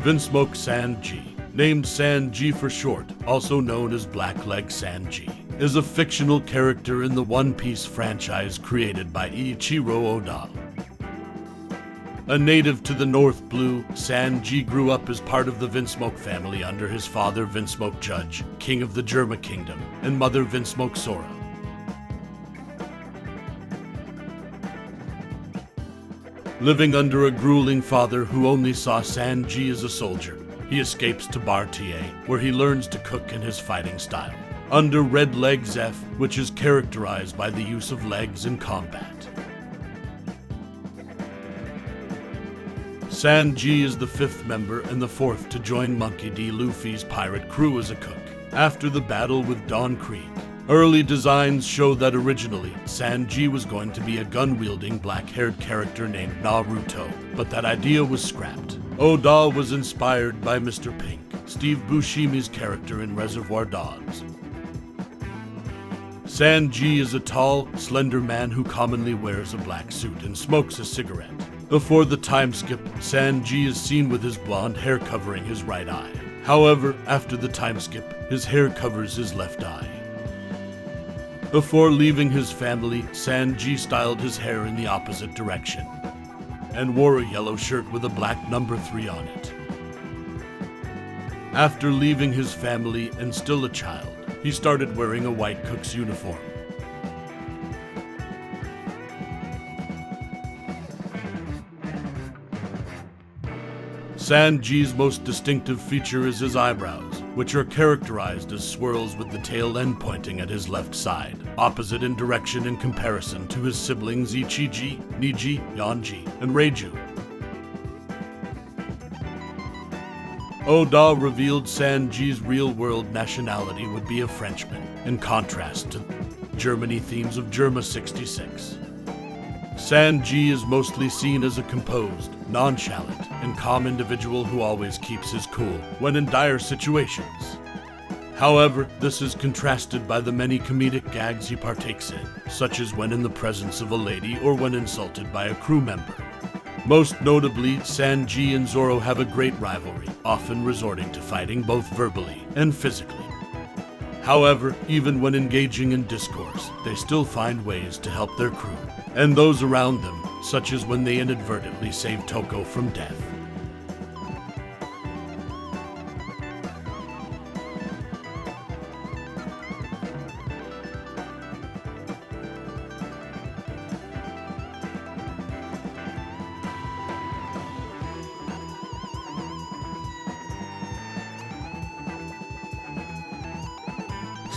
Vinsmoke Sanji, named Sanji for short, also known as Blackleg Sanji, is a fictional character in the One Piece franchise created by Ichiro Oda. A native to the North Blue, Sanji grew up as part of the Vinsmoke family under his father Vinsmoke Judge, king of the Germa kingdom, and mother Vinsmoke Sora. Living under a grueling father who only saw Sanji as a soldier, he escapes to Bartier, where he learns to cook in his fighting style, under Red Leg Zeph, which is characterized by the use of legs in combat. Sanji is the fifth member and the fourth to join Monkey D. Luffy's pirate crew as a cook, after the battle with Dawn Creek. Early designs show that originally, Sanji was going to be a gun-wielding black-haired character named Naruto, but that idea was scrapped. Oda was inspired by Mr. Pink, Steve Buscemi's character in Reservoir Dogs. Sanji is a tall, slender man who commonly wears a black suit and smokes a cigarette. Before the time skip, Sanji is seen with his blonde hair covering his right eye. However, after the time skip, his hair covers his left eye. Before leaving his family, Sanji styled his hair in the opposite direction and wore a yellow shirt with a black number 3 on it. After leaving his family and still a child, he started wearing a white cook's uniform. Sanji's most distinctive feature is his eyebrows, which are characterized as swirls with the tail end pointing at his left side, opposite in direction in comparison to his siblings Ichiji, Niji, Yanji, and Reiju. Oda revealed Sanji's real-world nationality would be a Frenchman, in contrast to the Germany themes of Germa 66. Sanji is mostly seen as a composed, nonchalant, and calm individual who always keeps his cool when in dire situations. However, this is contrasted by the many comedic gags he partakes in, such as when in the presence of a lady or when insulted by a crew member. Most notably, Sanji and Zoro have a great rivalry, often resorting to fighting both verbally and physically. However, even when engaging in discourse, they still find ways to help their crew and those around them, such as when they inadvertently save Toko from death.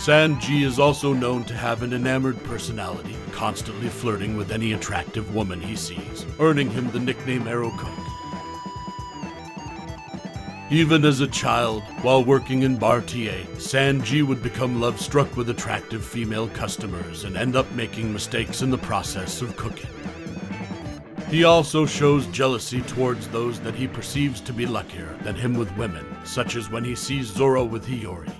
Sanji is also known to have an enamored personality, constantly flirting with any attractive woman he sees, earning him the nickname Ero-Cook. Even as a child, while working in Bartier, Sanji would become love-struck with attractive female customers and end up making mistakes in the process of cooking. He also shows jealousy towards those that he perceives to be luckier than him with women, such as when he sees Zoro with Hiyori.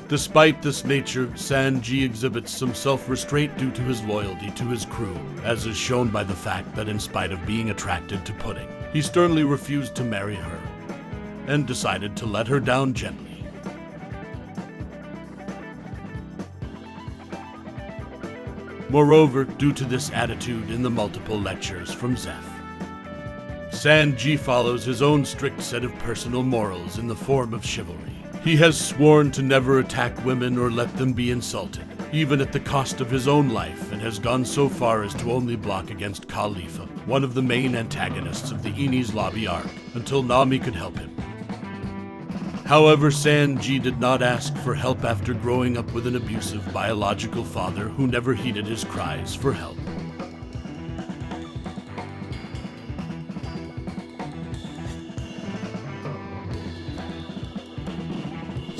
Despite this nature, Sanji exhibits some self-restraint due to his loyalty to his crew, as is shown by the fact that in spite of being attracted to Pudding, he sternly refused to marry her, and decided to let her down gently. Moreover, due to this attitude in the multiple lectures from Zeph, Sanji follows his own strict set of personal morals in the form of chivalry. He has sworn to never attack women or let them be insulted, even at the cost of his own life, and has gone so far as to only block against Khalifa, one of the main antagonists of the Enies Lobby arc, until Nami could help him. However, Sanji did not ask for help after growing up with an abusive biological father who never heeded his cries for help.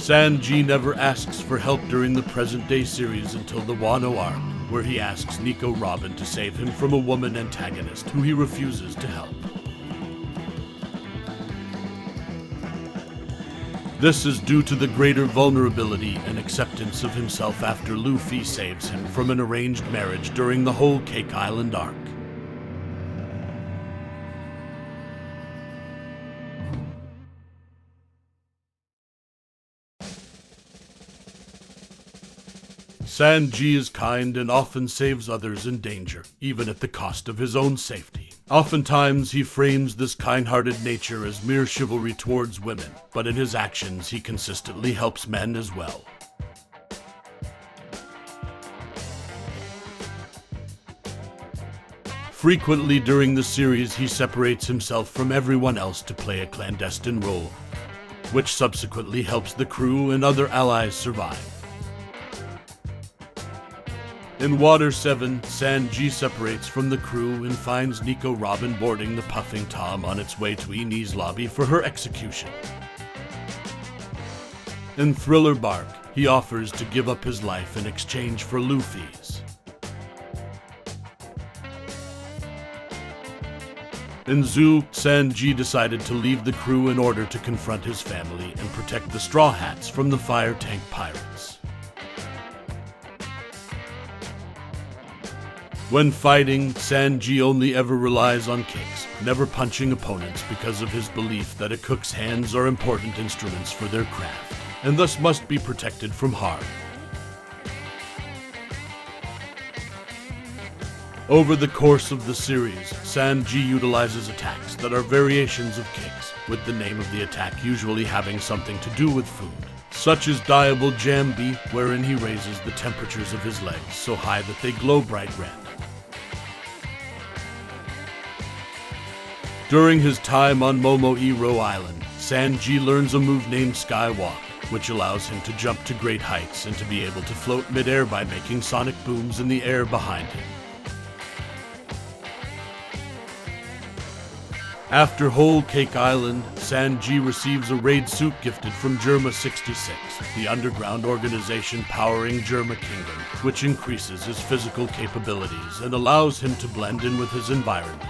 Sanji never asks for help during the present-day series until the Wano arc, where he asks Nico Robin to save him from a woman antagonist who he refuses to help. This is due to the greater vulnerability and acceptance of himself after Luffy saves him from an arranged marriage during the whole Cake Island arc. Sanji is kind and often saves others in danger, even at the cost of his own safety. Oftentimes, he frames this kind-hearted nature as mere chivalry towards women, but in his actions, he consistently helps men as well. Frequently during the series, he separates himself from everyone else to play a clandestine role, which subsequently helps the crew and other allies survive. In Water 7, Sanji separates from the crew and finds Nico Robin boarding the Puffing Tom on its way to Eni's lobby for her execution. In Thriller Bark, he offers to give up his life in exchange for Luffy's. In Zoo, Sanji decided to leave the crew in order to confront his family and protect the Straw Hats from the Fire Tank Pirates. When fighting, Sanji only ever relies on kicks, never punching opponents because of his belief that a cook's hands are important instruments for their craft, and thus must be protected from harm. Over the course of the series, Sanji utilizes attacks that are variations of kicks, with the name of the attack usually having something to do with food, such as Diable Jambi, wherein he raises the temperatures of his legs so high that they glow bright red. During his time on Momoiro Island, Sanji learns a move named Skywalk, which allows him to jump to great heights and to be able to float mid-air by making sonic booms in the air behind him. After Whole Cake Island, Sanji receives a raid suit gifted from Germa 66, the underground organization powering Germa Kingdom, which increases his physical capabilities and allows him to blend in with his environment.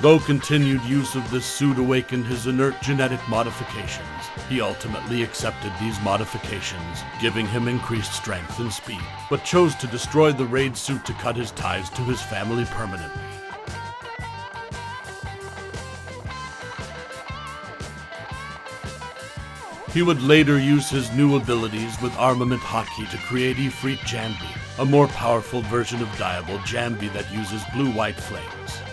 Though continued use of this suit awakened his inert genetic modifications, he ultimately accepted these modifications, giving him increased strength and speed, but chose to destroy the raid suit to cut his ties to his family permanently. He would later use his new abilities with Armament Hotkey to create Ifrit Jambi, a more powerful version of Diable Jambi that uses blue-white flames.